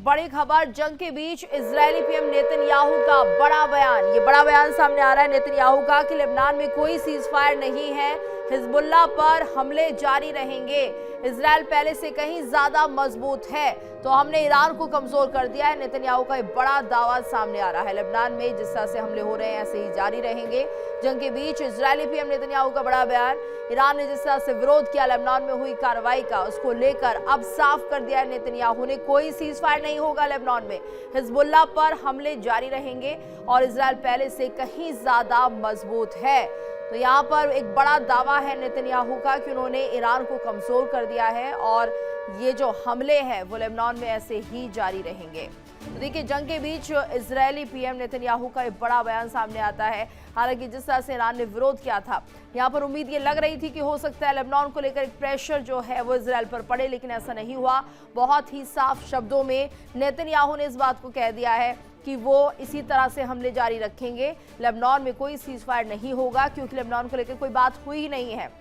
बड़ी खबर, जंग के बीच इजरायली पीएम नेतन्याहू का बड़ा बयान। ये बड़ा बयान सामने आ रहा है नेतन्याहू का कि लेबनान में कोई सीजफायर नहीं है, हिजबुल्लाह पर हमले जारी रहेंगे। इजरायल पहले से कहीं ज्यादा मजबूत है, तो हमने ईरान को कमजोर कर दिया है। नेतन्याहू का एक बड़ा दावा सामने आ रहा है। लेबनान में जिस तरह से हमले हो रहे हैं ऐसे ही जारी रहेंगे। जंग के बीच इजरायली पीएम नेतन्याहू का बड़ा बयान। ईरान ने जिस तरह से विरोध किया लेबनान में हुई कार्रवाई का, उसको लेकर अब साफ कर दिया है नेतन्याहू ने, कोई सीजफायर नहीं होगा लेबनान में, हिजबुल्लाह पर हमले जारी रहेंगे और इजरायल पहले से कहीं ज्यादा मजबूत है। तो यहाँ पर एक बड़ा दावा है नेतन्याहू का कि उन्होंने ईरान को कमजोर कर दिया है और ये जो हमले हैं वो लेबनान में ऐसे ही जारी रहेंगे। तो देखिए, जंग के बीच इजरायली पीएम नेतन्याहू का एक बड़ा बयान सामने आता है। हालांकि जिस तरह से ईरान ने विरोध किया था, यहाँ पर उम्मीद ये लग रही थी कि हो सकता है लेबनान को लेकर एक प्रेशर जो है वो इजरायल पर पड़े, लेकिन ऐसा नहीं हुआ। बहुत ही साफ शब्दों में नेतन्याहू ने इस बात को कह दिया है कि वो इसी तरह से हमले जारी रखेंगे। लेबनान में कोई सीजफायर नहीं होगा, क्योंकि लेबनान को लेकर कोई बात हुई ही नहीं है।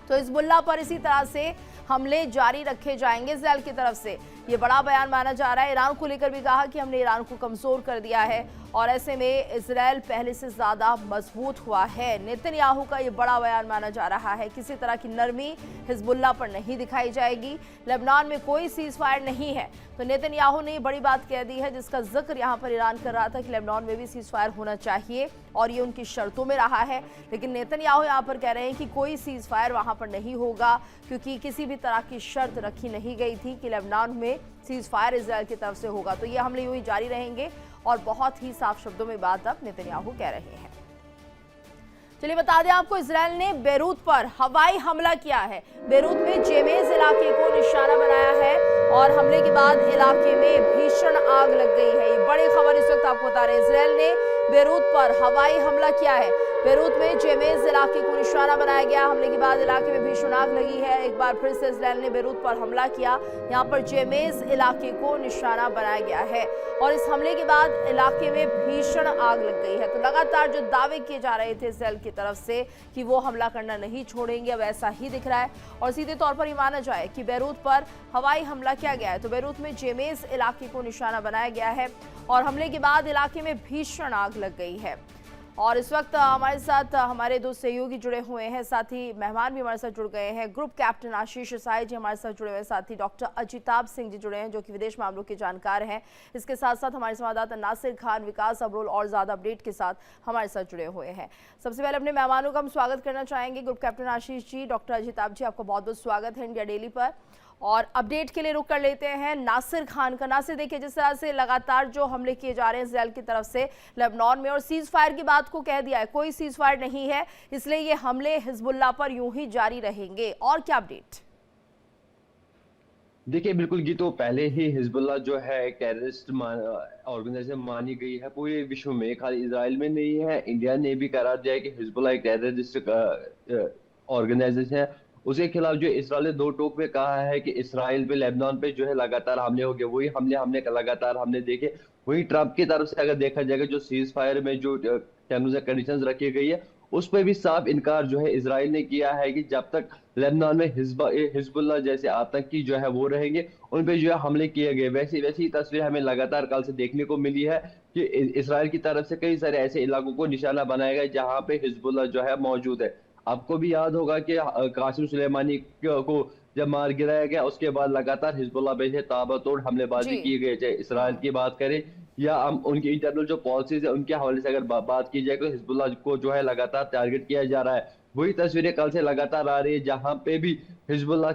तो हिजबुल्लाह पर इसी तरह से हमले जारी रखे जाएंगे इजरायल की तरफ से। ये बड़ा बयान माना जा रहा है। ईरान को लेकर भी कहा कि हमने ईरान को कमजोर कर दिया है और ऐसे में इजरायल पहले से ज्यादा मजबूत हुआ है। नेतन्याहू का ये बड़ा बयान माना जा रहा है। किसी तरह की नरमी हिजबुल्लाह पर नहीं दिखाई जाएगी। लेबनान में कोई सीजफायर नहीं है, तो नेतन्याहू ने बड़ी बात कह दी है, जिसका जिक्र यहाँ पर ईरान कर रहा था कि लेबनान में भी सीजफायर होना चाहिए और ये उनकी शर्तों में रहा है। लेकिन नेतन्याहू यहाँ पर कह रहे हैं कि कोई सीजफायर वहां पर नहीं होगा, क्योंकि किसी भी तरह की शर्त रखी नहीं गई थी कि लेबनान में सीजफायर इजरायल की तरफ से होगा। तो ये हमले यूं ही जारी रहेंगे और बहुत ही साफ शब्दों में बात अब नेतन्याहू कह रहे हैं। चलिए बता दें आपको, इजरायल ने बेरूत पर हवाई हमला किया है। बेरूत में जेमेज इलाके को निशाना बनाया है और हमले के बाद इलाके में भीषण आग लग गई है। ये बड़ी खबर इस वक्त आपको बता रहे हैं। इजरायल ने बेरूत पर हवाई हमला किया है। बेरूत में जेमेज इलाके को निशाना बनाया गया। हमले के बाद इलाके में भीषण आग लगी है। एक बार फिर से इजरायल ने बेरूत पर हमला किया। यहाँ पर जेमेज इलाके को निशाना बनाया गया है और इस हमले के बाद इलाके में भीषण आग लग गई है। तो लगातार जो दावे किए जा रहे थे इजरायल की तरफ से कि वो हमला करना नहीं छोड़ेंगे, अब ऐसा ही दिख रहा है। और सीधे तौर पर ये माना जाए कि बेरूत पर हवाई हमला किया गया है, तो बेरूत में जेमेज इलाके को निशाना बनाया गया है और हमले के बाद इलाके में भीषण आग लग गई है। और इस वक्त हमारे साथ हमारे दो सहयोगी जुड़े हुए हैं, साथ ही मेहमान भी हमारे साथ जुड़ गए हैं। ग्रुप कैप्टन आशीष साई जी हमारे साथ जुड़े हुए हैं, साथ ही डॉक्टर अजिताभ सिंह जी जुड़े हैं जो कि विदेश मामलों के जानकार हैं। इसके साथ साथ हमारे संवाददाता नासिर खान विकास अब्रोल और ज्यादा अपडेट के साथ हमारे साथ जुड़े हुए हैं। सबसे पहले अपने मेहमानों का हम स्वागत करना चाहेंगे। Group captain Ashish ji, doctor Ajitabh जी, आपका बहुत बहुत स्वागत है इंडिया डेली पर। और अपडेट के लिए रुक कर लेते हैं नासिर खान का। नासिर, देखिए जिस तरह से लगातार जो हमले किए जा रहे हैं इजरायल की तरफ से लेबनान में, और सीज फायर की बात को कह दिया है, कोई सीज फायर नहीं है, इसलिए ये हमले हिजबुल्लाह पर यूं ही जारी रहेंगे, और क्या अपडेट? देखिए बिल्कुल जी, तो पहले ही हिजबुल्लाह जो है टेररिस्ट ऑर्गेनाइजेशन मानी गई है पूरे विश्व में, खाली इजराइल में नहीं है। इंडिया ने भी करार दिया है कि हिजबुल्लाह एक टेररिस्ट ऑर्गेनाइजेशन है। उसके खिलाफ जो इसराइल ने दो टोक में कहा है कि इसराइल पे लेबनान पे जो है लगातार हमले हो गए, वही हमले हमने लगातार हमने देखे। वही ट्रंप की तरफ से अगर देखा जाएगा, जो सीज फायर में जो टर्म्स एंड कंडीशंस रखी गई है उस पर भी साफ इनकार जो है इसराइल ने किया है कि जब तक लेबनान में हिजबुल्लाह जैसे आतंकी जो है वो रहेंगे, उन पे जो है हमले किए गए। वैसी वैसी तस्वीर हमें लगातार कल से देखने को मिली है कि इसराइल की तरफ से कई सारे ऐसे इलाकों को निशाना बनाया गया जहां पे हिजबुल्लाह जो है मौजूद है। आपको भी याद होगा कि कासिम सुलेमानी को जब मार गिराया गया, उसके बाद लगातार हिजबुल्लाह पे से ताबड़तोड़ हमलेबाजी की गई। चाहे इसराइल की बात करें या हम उनकी इंटरनल जो पॉलिसीज है उनके हवाले से अगर बात की जाए, तो हिजबुल्लाह को जो है लगातार टारगेट किया जा रहा है। वही तस्वीरें कल से लगातार आ रही है जहां पे भी हिजबुल्लाह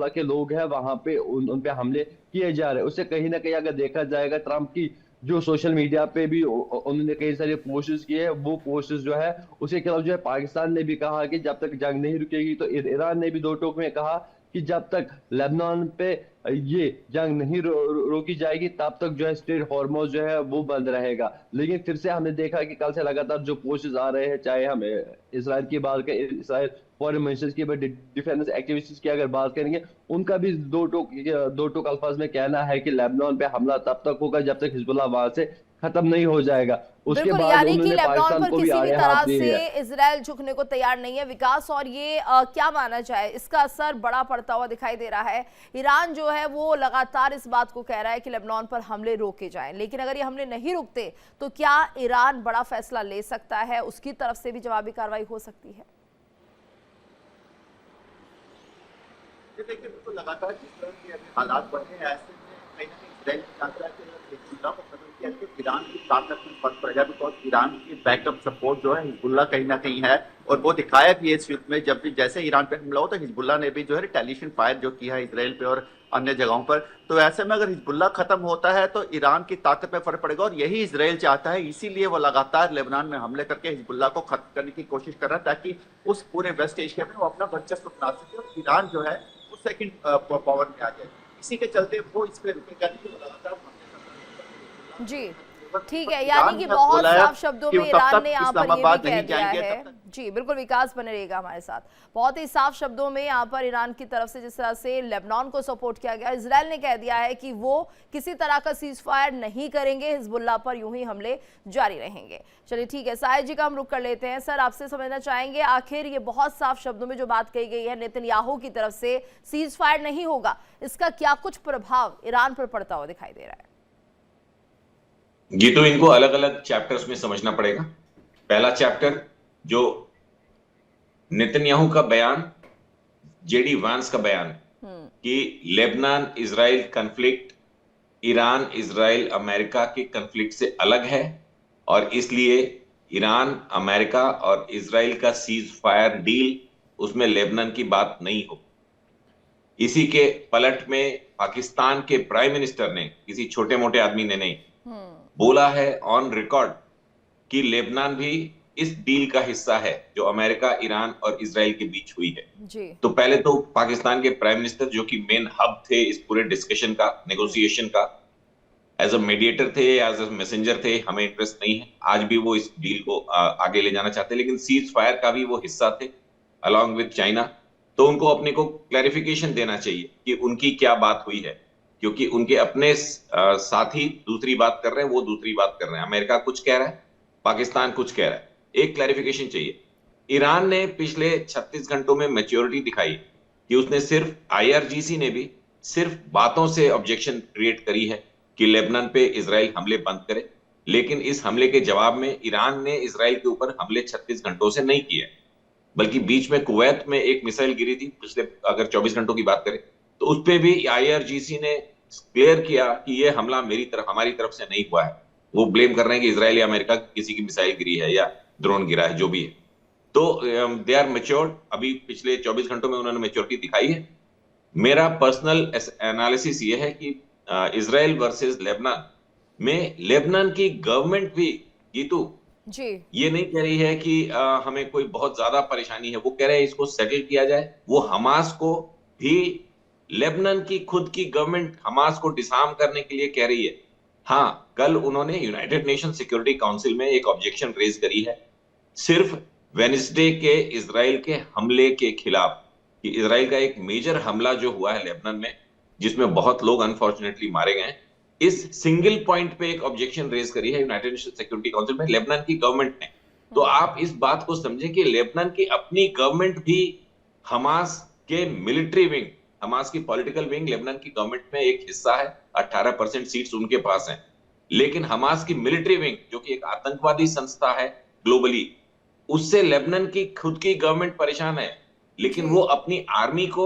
के लोग हैं वहां पे उन पे हमले किए जा रहे हैं। उससे कहीं ना कहीं अगर देखा जाएगा, ट्रंप की जो सोशल मीडिया पे भी उन्होंने कई सारे पोस्ट्स किए हैं, वो पोस्ट्स जो है उसके खिलाफ जो है पाकिस्तान ने भी कहा कि जब तक जंग नहीं रुकेगी, तो ईरान ने भी दो टोक में कहा कि जब तक लेबनान पे ये जंग नहीं रोकी जाएगी तब तक जो है स्ट्रेट हॉर्मोज जो है वो बंद रहेगा। लेकिन फिर से हमने देखा कि कल से लगातार जो पोस्ट्स आ रहे हैं, चाहे हम इसराइल की बात करें, इसराइल फॉरेन मिनिस्टर्स की, डिफेंस एक्टिविस्ट्स की अगर बात करेंगे, उनका भी दो टोक अल्फाज में कहना है कि लेबनान पे हमला तब तक होगा जब तक हिजबुल्लाह वहां से खत्म नहीं हो जाएगा। उसके बिल्कुल, बाद यानी कि उन्होंने लेबनान पाकिस्तान पर को भी किसी भी आड़े तरह हाथ लिए से है। इजराइल झुकने को तैयार नहीं है विकास, और ये क्या माना जाए, इसका असर बड़ा पड़ता हुआ दिखाई दे रहा है। ईरान जो है वो लगातार इस बात को कह रहा है कि लेबनान पर हमले रोके जाएं, लेकिन अगर ये हमले नहीं रुकते तो क्या ईरान बड़ा फैसला ले सकता है, उसकी तरफ से भी जवाबी कार्रवाई हो सकती है? देखिए, बिल्कुल लगातार जिस तरह के अभी हालात बढ़े हैं, ऐसे में कहीं न कहीं इज़राइल की चाहता है कि हिजबुल्लाह को खत्म किया तो ईरान की ताकत में फर्क पड़ेगा, बिकॉज़ ईरान की बैकअप सपोर्ट जो है हिजबुल्लाह कहीं न कहीं है, और वो दिखाया भी है इस युद्ध में। जब भी जैसे ईरान पे हमला हो तो हिजबुल्लाह ने भी जो है रिटेलिएशन फायर जो किया है इज़राइल पे और अन्य जगहों पर। तो ऐसे में अगर हिजबुल्लाह खत्म होता है तो ईरान की ताकत में फर्क पड़ेगा, और यही इज़राइल चाहता है। इसीलिए वो लगातार लेबनान में हमले करके हिजबुल्लाह को खत्म करने की कोशिश कर रहा है, ताकि उस पूरे वेस्ट एशिया में वो अपना वर्चस्व बना सके और ईरान जो है वो सेकंड पावर में आ जाए। इसी के चलते वो इस पे रुकेगा नहीं, वो लगातार हमले जी, कर ठीक रहा है, है। यानी कि बहुत साफ शब्दों में ईरान ने यहाँ पर ये भी कह दिया है। जी बिल्कुल, विकास बने रहेगा हमारे साथ। बहुत ही साफ शब्दों में यहाँ पर ईरान की तरफ से जिस तरह से लेबनान को सपोर्ट किया गया, इजराइल ने कह दिया है कि वो किसी तरह का सीज फायर नहीं करेंगे, हिजबुल्लाह पर यूं ही हमले जारी रहेंगे। चलिए ठीक है, साहिद जी का हम रुख कर लेते हैं। सर, आपसे समझना चाहेंगे, आखिर ये बहुत साफ शब्दों में जो बात कही गई है नेतन्याहू की तरफ से, सीज फायर नहीं होगा, इसका क्या कुछ प्रभाव ईरान पर पड़ता हुआ दिखाई दे रहा है? ये तो इनको अलग अलग चैप्टर्स में समझना पड़ेगा। पहला चैप्टर जो नेतन्याहू का बयान, जेडी वांस का बयान कि Lebanon Israel conflict Iran Israel America के कन्फ्लिक्ट से अलग है, और इसलिए ईरान अमेरिका और इजराइल का सीज फायर डील, उसमें लेबनान की बात नहीं हो। इसी के पलट में पाकिस्तान के प्राइम मिनिस्टर ने, किसी छोटे मोटे आदमी ने नहीं, बोला है ऑन रिकॉर्ड कि लेबनान भी इस डील का हिस्सा है जो अमेरिका, ईरान और इजराइल के बीच हुई है। जी। तो पहले तो पाकिस्तान के प्राइम मिनिस्टर, जो कि मेन हब थे इस पूरे डिस्कशन का, नेगोशिएशन का, एज अ मीडिएटर थे, एज अ मैसेंजर थे, हमें इंटरेस्ट नहीं है। आज भी वो इस डील को आगे ले जाना चाहते, लेकिन सीज फायर का भी वो हिस्सा थे अलॉन्ग विद चाइना। तो उनको अपने को क्लैरिफिकेशन देना चाहिए कि उनकी क्या बात हुई है, क्योंकि उनके अपने साथी दूसरी बात कर रहे हैं, वो दूसरी बात कर रहे हैं। अमेरिका कुछ कह रहा है, पाकिस्तान कुछ कह रहा है, एक क्लैरिफिकेशन चाहिए। ईरान ने पिछले 36 घंटों में मैच्योरिटी दिखाई कि उसने सिर्फ, आईआरजीसी ने भी सिर्फ बातों से ऑब्जेक्शन क्रिएट करी है कि लेबनान पे इजराइल हमले बंद करे, लेकिन इस हमले के जवाब में ईरान ने इजराइल के ऊपर हमले 36 घंटों से नहीं किए, बल्कि बीच में कुवैत में एक मिसाइल गिरी थी पिछले, अगर 24 घंटों की बात करें तो उस पे भी आईआरजीसी ने क्लियर किया कि ये हमला हमारी तरफ से नहीं हुआ है। वो ब्लेम कर रहे हैं कि इजराइल या अमेरिका किसी की मिसाइल गिरी है या ड्रोन गिरा है, जो भी है। तो दे आर मैच्योर्ड। अभी पिछले 24 घंटों में उन्होंने मैच्योरिटी दिखाई है। मेरा पर्सनल एनालिसिस ये है कि इजराइल वर्सेस लेबनान में लेबनान की गवर्नमेंट भी, गीतू जी, ये नहीं कह रही है कि हमें कोई बहुत ज्यादा परेशानी है, वो कह रहे हैं इसको सेटल किया जाए। वो हमास को भी, लेबनान की खुद की गवर्नमेंट हमास को डिसआर्म करने के लिए कह रही है। हाँ, कल उन्होंने यूनाइटेड नेशन सिक्योरिटी काउंसिल में एक ऑब्जेक्शन रेज करी है, सिर्फ वेडनेसडे के इजराइल के हमले के खिलाफ, कि इजराइल का एक मेजर हमला जो हुआ है लेबनान में, जिसमें बहुत लोग अनफॉर्चुनेटली मारे गए, इस सिंगल पॉइंट पे एक ऑब्जेक्शन रेज करी है यूनाइटेड नेशन सिक्योरिटी काउंसिल में लेबनान की गवर्नमेंट ने। तो आप इस बात को समझें कि लेबनान की अपनी गवर्नमेंट भी हमास के मिलिट्री विंग, हमास की पॉलिटिकल विंग लेबनान की गवर्नमेंट में एक हिस्सा है, 18% सीट्स उनके पास हैं। लेकिन हमास की मिलिट्री विंग, जो कि एक आतंकवादी संस्था है ग्लोबली, उससे लेबनान की खुद की गवर्नमेंट परेशान है, लेकिन वो अपनी आर्मी को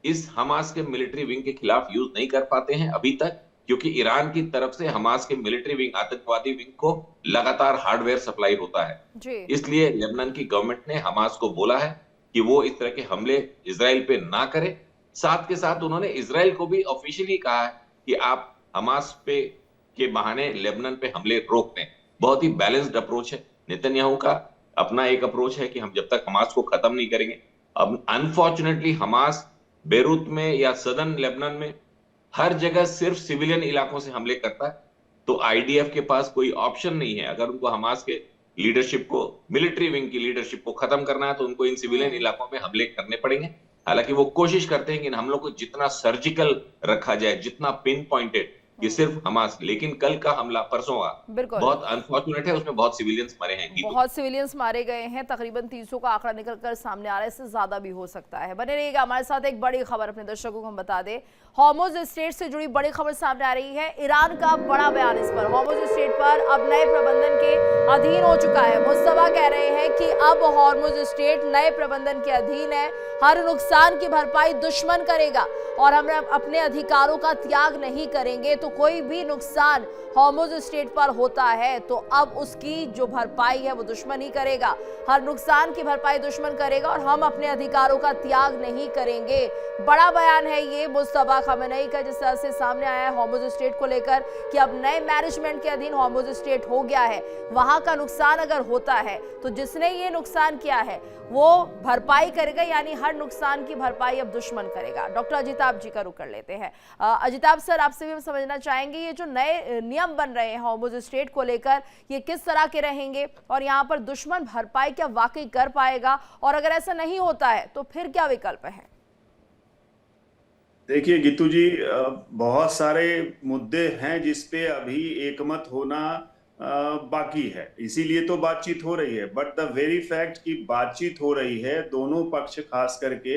इस हमास के मिलिट्री विंग के खिलाफ यूज नहीं कर पाते हैं अभी तक, क्योंकि ईरान की तरफ से हमास के मिलिट्री विंग, आतंकवादी विंग को लगातार हार्डवेयर सप्लाई होता है। इसलिए लेबनान की गवर्नमेंट ने हमास को बोला है कि वो इस तरह के हमले इजराइल पे ना करे। साथ के साथ उन्होंने इजराइल को भी ऑफिशियली कहा है कि आप हमास पे के बहाने लेबनान पे हमले रोक दें। बहुत ही बैलेंस्ड अप्रोच है। नेतन्याहू का अपना एक अप्रोच है कि हम जब तक हमास को खत्म नहीं करेंगे। अब अनफॉर्चुनेटली हमास बेरूत में या सदर्न लेबनान में हर जगह सिर्फ सिविलियन इलाकों से हमले करता है, तो आईडीएफ के पास कोई ऑप्शन नहीं है। अगर उनको हमास के लीडरशिप को, मिलिट्री विंग की लीडरशिप को खत्म करना है तो उनको इन सिविलियन इलाकों में हमले करने पड़ेंगे। हालांकि वो कोशिश करते हैं कि इन हमलों को जितना सर्जिकल रखा जाए, जितना पिन पॉइंटेड, कि सिर्फ हमास, लेकिन कल का हमला, परसों का, बहुत अनफॉर्चुनेट है, उसमें बहुत सिविलियंस मरे हैं। बहुत सिविलियंस मारे गए हैं, तकरीबन 300 का आंकड़ा निकलकर सामने आ रहा है, इससे ज्यादा भी हो सकता है। बने रहिएगा हमारे साथ। एक बड़ी खबर अपने दर्शकों को हम बता दें, हॉर्मुज़ स्ट्रेट से जुड़ी बड़ी खबर सामने आ रही है। ईरान का बड़ा बयान इस पर, हॉर्मुज़ स्ट्रेट पर अब नए प्रबंधन के अधीन हो चुका है। मुस्तफा कह रहे हैं कि अब हॉर्मुज़ स्ट्रेट नए प्रबंधन के अधीन है, हर नुकसान की भरपाई दुश्मन करेगा और हम अपने अधिकारों का त्याग नहीं करेंगे। तो कोई भी नुकसान हॉर्मुज़ स्ट्रेट पर होता है तो अब उसकी जो भरपाई है वो दुश्मन ही करेगा, हर नुकसान की भरपाई दुश्मन करेगा और हम अपने अधिकारों का त्याग नहीं करेंगे। बड़ा बयान है ये मुस्तफा खamenei का, जिस तरह से सामने आया है हॉर्मुज़ स्ट्रेट को लेकर कि अब नए मैनेजमेंट के अधीन हॉर्मुज़ स्ट्रेट हो गया है। वहां का नुकसान अगर होता है तो जिसने ये नुकसान किया है वो भरपाई करेगा, यानी हर नुकसान की भरपाई अब दुश्मन करेगा। डॉक्टर अजिताभ जी का रुख कर लेते हैं। अजिताभ सर, आपसे भी हम समझना चाहेंगे ये जो नए नियम बन रहे हैं हॉर्मुज़ स्ट्रेट को लेकर, ये किस तरह के रहेंगे और यहाँ पर दुश्मन भरपाई क्या वाकई कर पाएगा, और अगर ऐसा नहीं होता है तो फिर क्या विकल्प है? देखिए गीतू जी, बहुत सारे मुद्दे हैं जिसपे अभी एकमत होना बाकी है, इसीलिए तो बातचीत हो रही है। बट द वेरी फैक्ट कि बातचीत हो रही है, दोनों पक्ष खास करके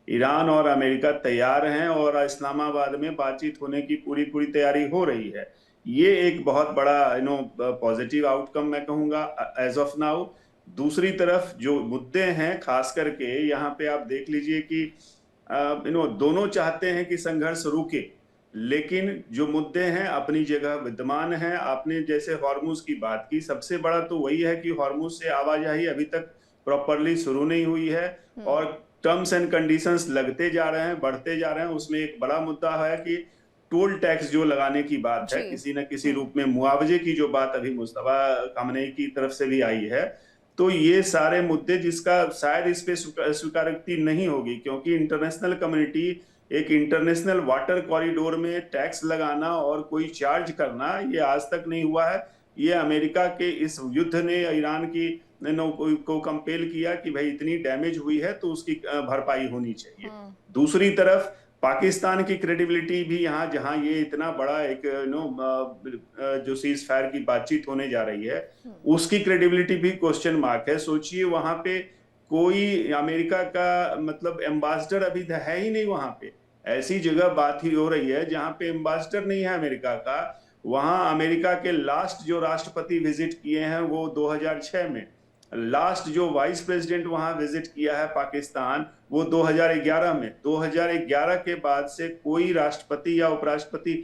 ईरान और अमेरिका तैयार हैं और इस्लामाबाद में बातचीत होने की पूरी तैयारी हो रही है। ये एक बहुत बड़ा पॉजिटिव आउटकम मैं कहूँगा एज ऑफ नाउ। दूसरी तरफ जो मुद्दे हैं, खास करके यहाँ पे आप देख लीजिए कि दोनों चाहते हैं कि संघर्ष रुके, लेकिन जो मुद्दे हैं अपनी जगह विद्यमान हैं। आपने जैसे हॉर्मुज़ की बात की, सबसे बड़ा तो वही है कि हॉर्मुज़ से आवाजाही अभी तक प्रॉपरली शुरू नहीं हुई है और टर्म्स एंड कंडीशंस लगते जा रहे हैं, बढ़ते जा रहे हैं। उसमें एक बड़ा मुद्दा है कि टोल टैक्स जो लगाने की बात है, किसी न किसी रूप में मुआवजे की जो बात अभी मुस्तफा खamenei की तरफ से भी आई है, तो ये सारे मुद्दे जिसका शायद इस पे स्वीकारोक्ति नहीं होगी, क्योंकि इंटरनेशनल कम्युनिटी एक इंटरनेशनल वाटर कॉरिडोर में टैक्स लगाना और कोई चार्ज करना, ये आज तक नहीं हुआ है। ये अमेरिका के इस युद्ध ने ईरान की को कंपेल किया कि भाई इतनी डैमेज हुई है तो उसकी भरपाई होनी चाहिए। दूसरी तरफ पाकिस्तान की क्रेडिबिलिटी भी यहाँ, जहाँ ये इतना बड़ा एक जो सीज फायर की बातचीत होने जा रही है, उसकी क्रेडिबिलिटी भी क्वेश्चन मार्क है। सोचिए वहां पे कोई अमेरिका का मतलब एम्बेसडर अभी है ही नहीं वहां पे। ऐसी जगह बात ही हो रही है जहां पे एम्बेसडर नहीं है अमेरिका का। वहां अमेरिका के लास्ट जो राष्ट्रपति विजिट किए हैं वो 2006 में, लास्ट जो वाइस प्रेसिडेंट वहां विजिट किया है पाकिस्तान वो 2011 में। 2011 के बाद से कोई राष्ट्रपति या उपराष्ट्रपति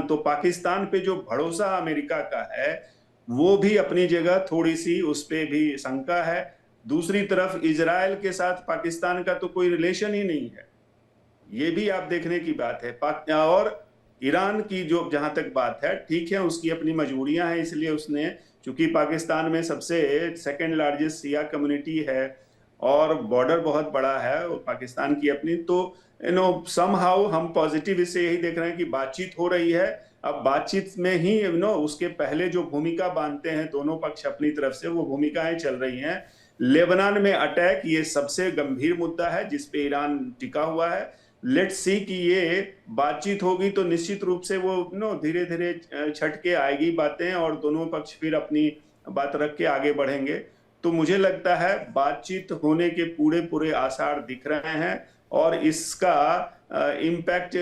तो पाकिस्तान पे जो भरोसा अमेरिका का है वो भी अपनी जगह थोड़ी सी उस पे भी शंका है। दूसरी तरफ इजराइल के साथ पाकिस्तान का तो कोई रिलेशन ही नहीं है, ये भी आप देखने की बात है। और ईरान की जो जहां तक बात है, ठीक है उसकी अपनी मजबूरियां हैं, इसलिए उसने, चूंकि पाकिस्तान में सबसे सेकंड लार्जेस्ट शिया कम्युनिटी है और बॉर्डर बहुत बड़ा है और पाकिस्तान की अपनी, तो समहाउ हम पॉजिटिव इससे यही देख रहे हैं कि बातचीत हो रही है। अब बातचीत में ही उसके पहले जो भूमिका बांधते हैं दोनों पक्ष अपनी तरफ से, वो भूमिकाएं चल रही हैं। लेबनान में अटैक ये सबसे गंभीर मुद्दा है जिस पे ईरान टिका हुआ है। लेट्स सी कि ये बातचीत होगी तो निश्चित रूप से वो धीरे धीरे छट के आएगी बातें और दोनों पक्ष फिर अपनी बात रख के आगे बढ़ेंगे। तो मुझे लगता है बातचीत होने के पूरे आसार दिख रहे हैं और इसका इम्पैक्ट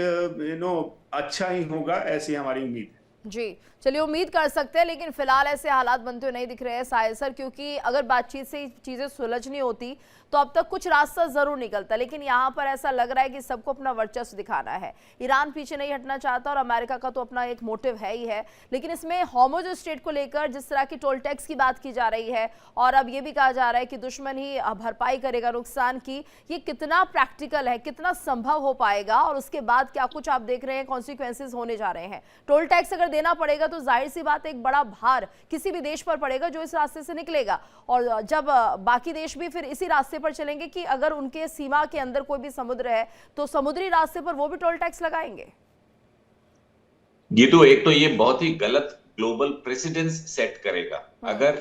अच्छा ही होगा, ऐसी हमारी उम्मीद है। जी, चलिए उम्मीद कर सकते हैं, लेकिन फिलहाल ऐसे हालात बनते हुए नहीं दिख रहे हैं साहिल सर, क्योंकि अगर बातचीत से चीजें सुलझनी होती तो अब तक कुछ रास्ता जरूर निकलता, लेकिन यहाँ पर ऐसा लग रहा है कि सबको अपना वर्चस्व दिखाना है। ईरान पीछे नहीं हटना चाहता और अमेरिका का तो अपना एक मोटिव है ही है, लेकिन इसमें हॉर्मुज़ स्ट्रेट को लेकर जिस तरह की टोल टैक्स की बात की जा रही है और अब ये भी कहा जा रहा है कि दुश्मन ही भरपाई करेगा नुकसान की, ये कितना प्रैक्टिकल है, कितना संभव हो पाएगा और उसके बाद क्या कुछ आप देख रहे हैं कॉन्सिक्वेंसेज होने जा रहे हैं। टोल टैक्स अगर देना पड़ेगा तो जाहिर सी बात एक बड़ा भार किसी भी देश पर पड़ेगा जो इस रास्ते से निकलेगा, और जब बाकी देश भी फिर इसी रास्ते पर चलेंगे कि अगर उनके सीमा के अंदर कोई भी समुद्र है तो समुद्री रास्ते पर वो भी टोल टैक्स लगाएंगे। ये तो एक तो ये बहुत ही गलत ग्लोबल प्रेसिडेंस सेट करेगा। अगर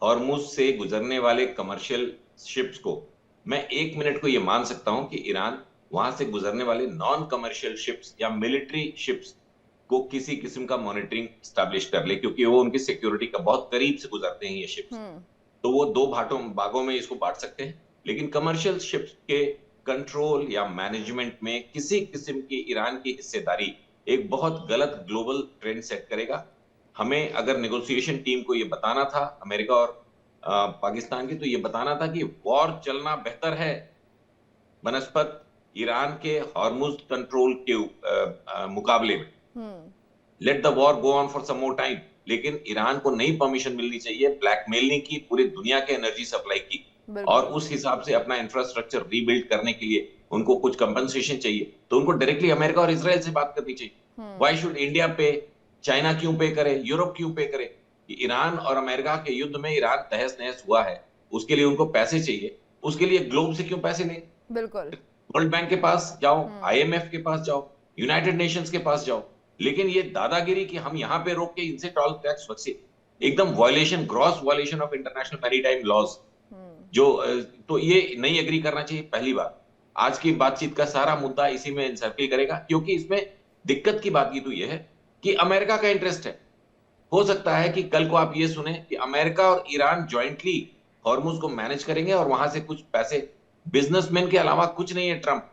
हॉर्मुज से गुजरने वाले कमर्शियल शिप्स को, मैं 1 मिनट को ये मान सकता हूं कि ईरान वहां से गुजरने वाले नॉन कमर्शियल शिप्स या मिलिट्री शिप्स को किसी किस्म का मॉनिटरिंग स्टैब्लिश कर ले, क्योंकि वो उनकी सिक्योरिटी का बहुत करीब से गुजरते हैं ये शिप्स। तो वो 2 भागों में इसको बांट सकते हैं, लेकिन कमर्शियल शिप्स के कंट्रोल या मैनेजमेंट में किसी किस्म की ईरान की हिस्सेदारी एक बहुत गलत ग्लोबल ट्रेंड सेट करेगा। हमें अगर नेगोशिएशन टीम को ये बताना था, अमेरिका और पाकिस्तान की, तो ये बताना था कि वॉर चलना बेहतर है बनस्पत ईरान के हॉर्मुज कंट्रोल के मुकाबले में। Let the war go on for some more time. लेकिन ईरान को नई परमिशन मिलनी चाहिए ब्लैकमेलिंग की पूरी दुनिया के एनर्जी सप्लाई की, और उस हिसाब से अपना इंफ्रास्ट्रक्चर रीबिल्ड करने के लिए उनको कुछ कंपनसेशन चाहिए, तो उनको डायरेक्टली अमेरिका और इजराइल से बात करनी चाहिए। व्हाई शुड इंडिया पे, चाइना क्यों पे करे, यूरोप क्यों पे करे? ईरान और अमेरिका के युद्ध में ईरान तहस नहस हुआ है, उसके लिए उनको पैसे चाहिए, उसके लिए ग्लोब से क्यों पैसे लें? बिल्कुल, वर्ल्ड बैंक के पास जाओ, IMF के पास जाओ, यूनाइटेड नेशंस के पास जाओ। लेकिन ये दादागिरी कि हम यहाँ पे रोक के इनसे टोल टैक्स वसूल, एकदम violation, gross violation of international maritime laws, जो तो ये नहीं एग्री करना चाहिए। पहली बात, आज की बातचीत का सारा मुद्दा इसी में इंसर्कल करेगा, क्योंकि इसमें दिक्कत की बात की तो ये है कि अमेरिका का इंटरेस्ट है। हो सकता है कि कल को आप ये सुने कि अमेरिका और ईरान ज्वाइंटली हॉर्मुज को मैनेज करेंगे और वहां से कुछ पैसे, बिजनेसमैन के अलावा कुछ नहीं है ट्रंप,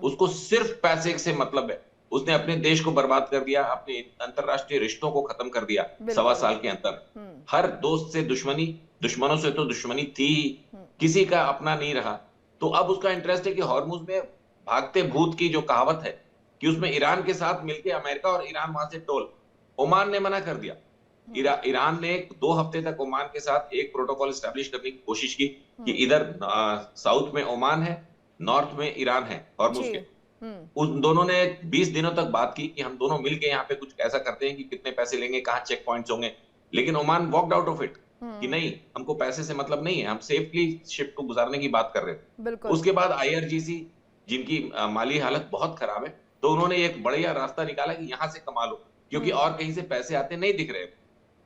उसको सिर्फ पैसे से मतलब है। उसने अपने देश को बर्बाद कर दिया, अपने अंतरराष्ट्रीय रिश्तों को खत्म कर दिया 1.25 साल के अंदर। हर दोस्त से दुश्मनी, दुश्मनों से तो दुश्मनी थी ही, किसी का अपना नहीं रहा। तो अब उसका इंटरेस्ट है कि हॉर्मुज में भागते भूत की जो कहावत है कि उसमें ईरान के साथ मिलकर अमेरिका और ईरान वहां से टोल। ओमान ने मना कर दिया। ईरान ने 2 हफ्ते तक ओमान के साथ एक प्रोटोकॉल एस्टैब्लिश करने की कोशिश की कि इधर साउथ में ओमान है, नॉर्थ में ईरान है हॉर्मुज के। उन दोनों ने 20 दिनों तक बात की कि हम दोनों मिलके यहाँ पे कुछ ऐसा करते हैं कि कितने पैसे लेंगे, कहाँ चेक पॉइंट्स होंगे। लेकिन Oman walked out of it कि नहीं, हमको पैसे से मतलब नहीं है, हम सेफली शिप को गुजारने की बात कर रहे थे। उसके बाद IRGC, जिनकी माली हालत बहुत खराब है, तो उन्होंने एक बढ़िया रास्ता निकाला कि यहाँ से कमा लो, क्योंकि और कहीं से पैसे आते नहीं दिख रहे।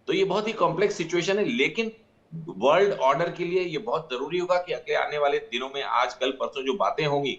तो ये बहुत ही कॉम्प्लेक्स सिचुएशन है, लेकिन वर्ल्ड ऑर्डर के लिए ये बहुत जरूरी होगा कि अगले आने वाले दिनों में, आज कल परसों जो बातें होंगी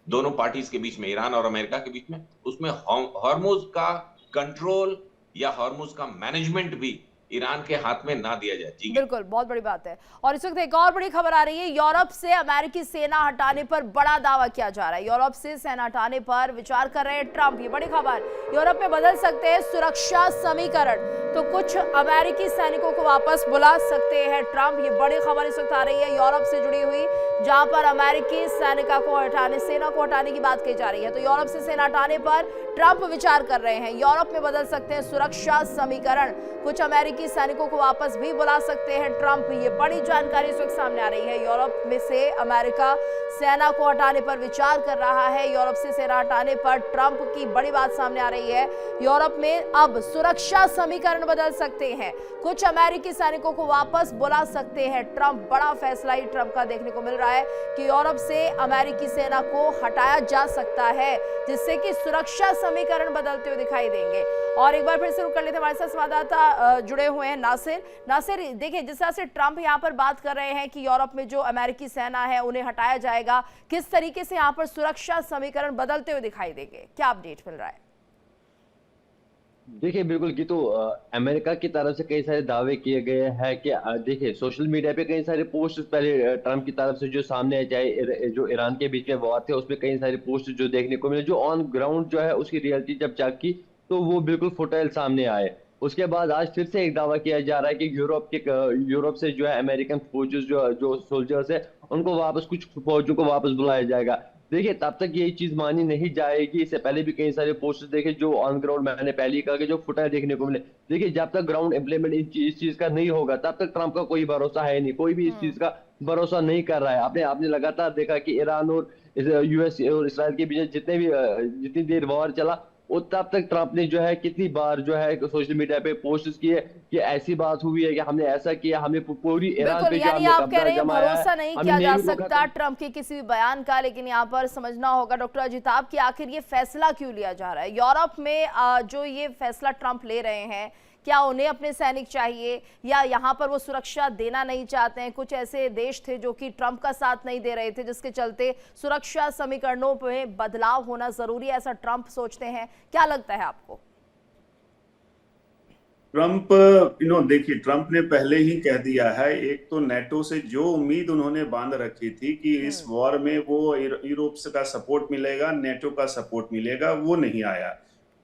दोनों पार्टीज के बीच में, ईरान और अमेरिका के बीच में, उसमें हॉर्मुज का कंट्रोल या हॉर्मुज का मैनेजमेंट भी ईरान के हाथ में ना दिया जाए। जी बिल्कुल, बहुत बड़ी बात है। और इस वक्त एक और बड़ी खबर आ रही है, यूरोप से अमेरिकी सेना हटाने पर बड़ा दावा किया जा रहा है। यूरोप से सेना हटाने पर विचार कर रहे हैं ट्रंप, ये बड़ी खबर। यूरोप में बदल सकते हैं सुरक्षा समीकरण, तो कुछ अमेरिकी सैनिकों को वापस बुला सकते हैं ट्रंप। ये बड़ी खबर इस वक्त आ रही है यूरोप से जुड़ी हुई, जहां पर अमेरिकी सेना को हटाने की बात की जा रही है। तो यूरोप से सेना हटाने पर ट्रंप विचार कर रहे हैं। यूरोप में बदल सकते हैं सुरक्षा समीकरण, कुछ अमेरिकी सैनिकों को वापस भी बुला सकते हैं ट्रंप। ये बड़ी जानकारी इस वक्त सामने आ रही है। यूरोप में से अमेरिका सेना को हटाने पर विचार कर रहा है। यूरोप से सेना हटाने पर ट्रंप की बड़ी बात सामने आ रही है। यूरोप में अब सुरक्षा समीकरण बदल सकते हैं, कुछ अमेरिकी सैनिकों को वापस बुला सकते हैं ट्रंप। बड़ा फैसला ही ट्रंप का देखने को मिल रहा है कि यूरोप से अमेरिकी सेना को हटाया जा सकता है, जिससे कि सुरक्षा समीकरण बदलते हुए दिखाई देंगे। और एक बार फिर शुरू कर लेते हैं, हमारे साथ संवाददाता जुड़े हुए हैं नासिर। देखिए, जिस तरह से ट्रंप यहाँ पर बात कर रहे हैं कि यूरोप में जो अमेरिकी सेना है उन्हें हटाया जाएगा, किस तरीके से यहाँ पर सुरक्षा समीकरण बदलते हुए दिखाई देंगे, क्या अपडेट मिल रहा है? देखिए, बिल्कुल कि तो अमेरिका की तरफ से कई सारे दावे किए गए हैं कि देखिए, सोशल मीडिया पे कई सारे पोस्ट पहले ट्रंप की तरफ से जो सामने आए, चाहे जो ईरान के बीच में वॉर थे उसमें कई सारे पोस्ट जो देखने को मिले, जो ऑन ग्राउंड जो है उसकी रियलिटी जब चेक की तो वो बिल्कुल फुटेल सामने आए। उसके बाद आज फिर से एक दावा किया जा रहा है कि यूरोप से जो है अमेरिकन फौजेस जो सोल्जर्स है उनको वापस, कुछ फौजों को वापस बुलाया जाएगा। देखिए, तब तक ये चीज मानी नहीं जाएगी। इससे पहले भी कई सारे पोस्टर्स देखे जो ऑन ग्राउंड, मैंने पहले ही कहा कि जो फुटेज देखने को मिले। देखिए, जब तक ग्राउंड इंप्लीमेंट इस चीज का नहीं होगा तब तक ट्रंप का कोई भरोसा है नहीं, कोई भी इस चीज का भरोसा नहीं कर रहा है। आपने लगातार देखा कि ईरान और US और इसराइल के बीच जितनी देर वॉर चला, और तब तक ट्रंप ने जो है कितनी बार जो है सोशल मीडिया पे पोस्ट किए कि ऐसी बात हुई है कि हमने ऐसा किया, हमने पूरी ईरान पे यानी आप कह रहे हैं भरोसा नहीं किया जा सकता ट्रंप के किसी भी बयान का। लेकिन यहाँ पर समझना होगा डॉक्टर अजिताभ कि आखिर ये फैसला क्यों लिया जा रहा है यूरोप में, जो ये फैसला ट्रंप ले रहे हैं क्या उन्हें अपने सैनिक चाहिए या यहाँ पर वो सुरक्षा देना नहीं चाहते हैं? कुछ ऐसे देश थे जो कि ट्रंप का साथ नहीं दे रहे थे, जिसके चलते सुरक्षा समीकरणों में बदलाव होना जरूरी है, ऐसा ट्रंप सोचते हैं। क्या लगता है आपको? ट्रंप देखिए, ट्रंप ने पहले ही कह दिया है, एक तो नेटो से जो उम्मीद उन्होंने बांध रखी थी कि इस वॉर में वो यूरोप का सपोर्ट मिलेगा, नेटो का सपोर्ट मिलेगा, वो नहीं आया।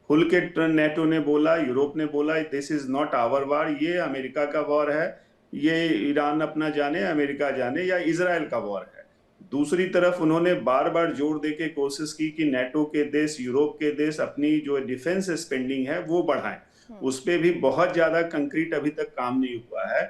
खुल के नेटो ने बोला, यूरोप ने बोला, this is not our war, ये अमेरिका का वॉर है, ये ईरान अपना जाने, अमेरिका जाने, या इजराइल का वॉर है। दूसरी तरफ उन्होंने बार बार जोर दे के कोशिश की कि नेटो के देश, यूरोप के देश अपनी जो डिफेंस स्पेंडिंग है वो बढ़ाएं। उस पे भी बहुत ज्यादा कंक्रीट अभी तक काम नहीं हुआ है।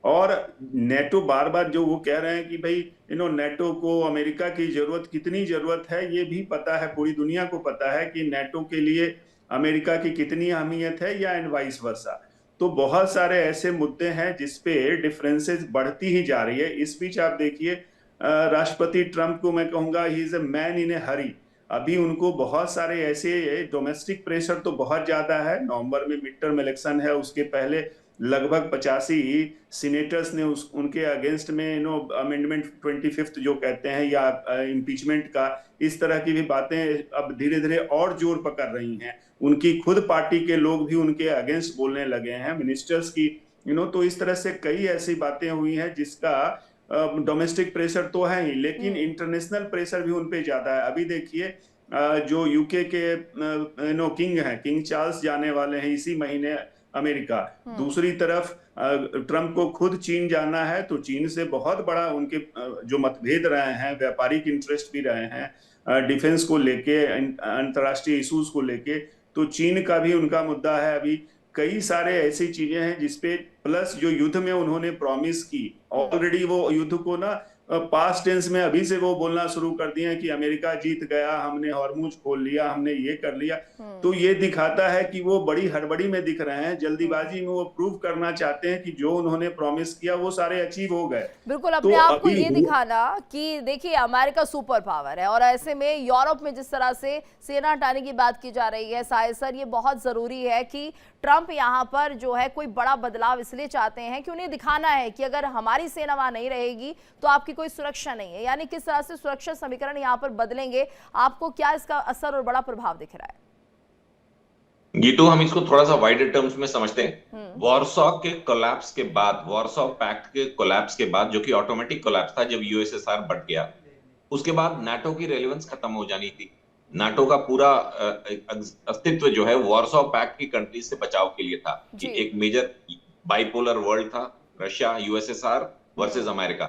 और नेटो बार बार जो वो कह रहे हैं कि भाई नेटो को अमेरिका की जरूरत, कितनी जरूरत है ये भी पता है, पूरी दुनिया को पता है कि नेटो के लिए अमेरिका की कितनी अहमियत है, या एंड वाइस वर्सा। तो बहुत सारे ऐसे मुद्दे हैं जिसपे डिफरेंसेस बढ़ती ही जा रही है। इस बीच आप देखिए, राष्ट्रपति ट्रंप को मैं कहूंगा he is a man in ए हरी। अभी उनको बहुत सारे ऐसे डोमेस्टिक प्रेशर तो बहुत ज्यादा है। नवंबर में मिड टर्म इलेक्शन है, उसके पहले लगभग 85 सीनेटर्स ने उनके अगेंस्ट में अमेंडमेंट 25 जो कहते हैं, या इम्पीचमेंट का, इस तरह की भी बातें अब धीरे धीरे और जोर पकड़ रही हैं। उनकी खुद पार्टी के लोग भी उनके अगेंस्ट बोलने लगे हैं, मिनिस्टर्स की तो इस तरह से कई ऐसी बातें हुई हैं जिसका डोमेस्टिक प्रेशर तो है ही, लेकिन इंटरनेशनल प्रेशर भी उन पे ज्यादा है। अभी देखिए, जो यूके के किंग हैं, किंग चार्ल्स जाने वाले हैं इसी महीने अमेरिका। दूसरी तरफ ट्रंप को खुद चीन जाना है, तो चीन से बहुत बड़ा उनके जो मतभेद रहे हैं, व्यापारिक इंटरेस्ट भी रहे हैं, डिफेंस को लेके, अंतर्राष्ट्रीय इश्यूज को लेके, तो चीन का भी उनका मुद्दा है। अभी कई सारे ऐसी चीजें हैं जिसपे, प्लस जो युद्ध में उन्होंने प्रॉमिस की, ऑलरेडी वो युद्ध को ना पास्ट टेंस में अभी से वो बोलना शुरू कर दिए हैं कि अमेरिका जीत गया, हमने हॉर्मुज खोल लिया, हमने ये कर लिया। तो ये दिखाता है कि वो बड़ी हड़बड़ी में दिख रहे हैं, जल्दीबाजी में वो प्रूव करना चाहते हैं कि जो उन्होंने प्रॉमिस किया वो सारे अचीव हो गए। बिल्कुल, अपने आप को ये दिखाना कि देखिए अमेरिका सुपर पावर है, और ऐसे में यूरोप में जिस तरह से सेना हटाने की बात की जा रही है, शायद सर ये बहुत जरूरी है कि ट्रंप यहाँ पर जो है कोई बड़ा बदलाव इसलिए चाहते हैं कि उन्हें दिखाना है कि अगर हमारी सेना वहां नहीं रहेगी तो आपकी कोई सुरक्षा नहीं है। यानी किस तरह से सुरक्षा समीकरण यहाँ पर बदलेंगे, आपको क्या इसका असर और बड़ा प्रभाव दिख रहा है? ये तो हम इसको थोड़ा सा वाइडर टर्म्स में समझते हैं। वॉर्सो के कोलैप्स के बाद, वॉर्सो पैक्ट के कोलैप्स के बाद, जो कि ऑटोमेटिक कोलैप्स था जब यूएसएसआर बट गया, उसके बाद नाटो की रेलेवेंस खत्म हो जानी थी। नाटो का पूरा अस्तित्व जो है वॉर्सो पैक्ट की कंट्रीज से बचाव के लिए था, कि एक मेजर बाइपोलर वर्ल्ड था, रशिया, यूएसएसआर वर्सेस अमेरिका।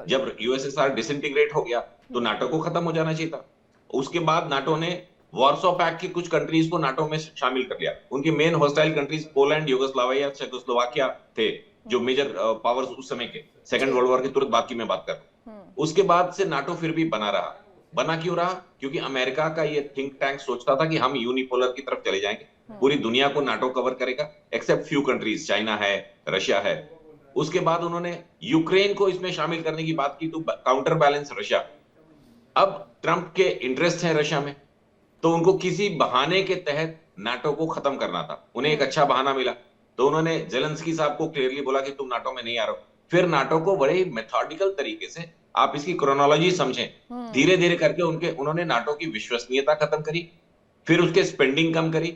जब यूएसएसआर डिसइंटीग्रेट हो गया तो नाटो को खत्म हो जाना चाहिए था। उसके बाद नाटो ने वॉर्सो पैक्ट की कुछ कंट्रीज को नाटो में शामिल कर लिया। उनकी main hostile countries Poland, Yugoslavia, Czechoslovakia थे, जो मेजर पावर्स उस समय के, सेकंड वर्ल्ड वॉर के तुरंत बाद की मैं बात कर रहा हूं। उसके बाद से नाटो फिर भी बना रहा। बना क्यों रहा? क्योंकि अमेरिका का ये थिंक टैंक सोचता था कि हम यूनिपोलर की तरफ चले जाएंगे, पूरी दुनिया को नाटो कवर करेगा एक्सेप्ट फ्यू कंट्रीज, चाइना है, रशिया है। उसके बाद उन्होंने यूक्रेन को इसमें शामिल करने की बात की, तो काउंटर बैलेंस रशिया। अब ट्रंप के इंटरेस्ट है रशिया में, तो उनको किसी बहाने के तहत नाटो को खत्म करना था। उन्हें एक अच्छा बहाना मिला, तो उन्होंने जेलेंस्की साहब को क्लियरली बोला कि तुम नाटो में नहीं आ रहे हो। फिर नाटो को बड़े ही मेथोडिकल तरीके से, आप इसकी क्रोनोलॉजी समझें, धीरे धीरे करके उन्होंने नाटो की विश्वसनीयता खत्म करी। फिर उसके स्पेंडिंग कम करी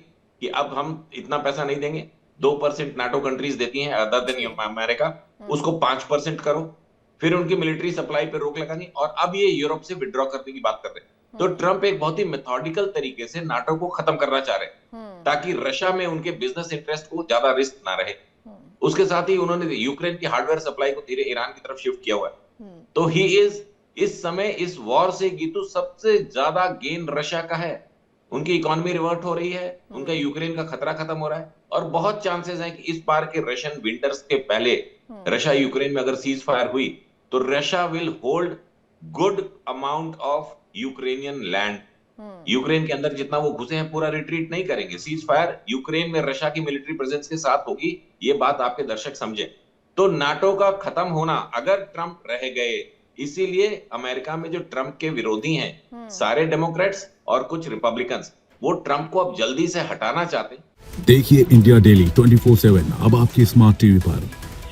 कि अब हम इतना पैसा नहीं देंगे, 2% नाटो कंट्रीज देती हैं अदर देन अमेरिका, उसको 5% करो। फिर उनकी मिलिट्री सप्लाई पर रोक लगानी, और अब ये यूरोप से विड्रॉ करने की बात कर रहे हैं। तो ट्रंप एक बहुत ही मेथोडिकल तरीके से नाटो को खत्म करना चाह रहे हैं, ताकि रशिया में उनके बिजनेस इंटरेस्ट को ज्यादा रिस्क ना रहे। उसके साथ ही उन्होंने यूक्रेन की हार्डवेयर सप्लाई को धीरे ईरान की तरफ शिफ्ट किया हुआ है। तो ही इज इस समय इस वॉर से गीतू सबसे ज्यादा गेन रशिया का है। उनकी इकोनॉमी रिवर्ट हो रही है, उनका यूक्रेन का खतरा खत्म हो रहा है, और बहुत चांसेस हैं कि इस बार के रशियन विंटर्स के पहले रशिया यूक्रेन में अगर सीज फायर हुई तो Russia will hold good amount of Ukrainian land. Ukraine के अंदर जितना वो घुसे हैं पूरा रिट्रीट नहीं करेंगे। सीज फायर यूक्रेन में रशिया की मिलिट्री प्रेजेंस के साथ होगी, ये बात आपके दर्शक समझे। तो नाटो का खत्म होना अगर ट्रंप रह गए, इसीलिए अमेरिका में जो ट्रंप के विरोधी हैं, सारे डेमोक्रेट्स और कुछ रिपब्लिकन्स, वो ट्रंप को अब जल्दी से हटाना चाहते हैं। देखिए इंडिया डेली 24/7 अब आपके स्मार्ट टीवी पर।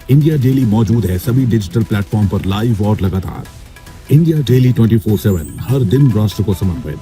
इंडिया डेली मौजूद है सभी डिजिटल प्लेटफॉर्म पर लाइव और लगातार। इंडिया डेली 24/7 हर दिन राष्ट्र को समर्पित।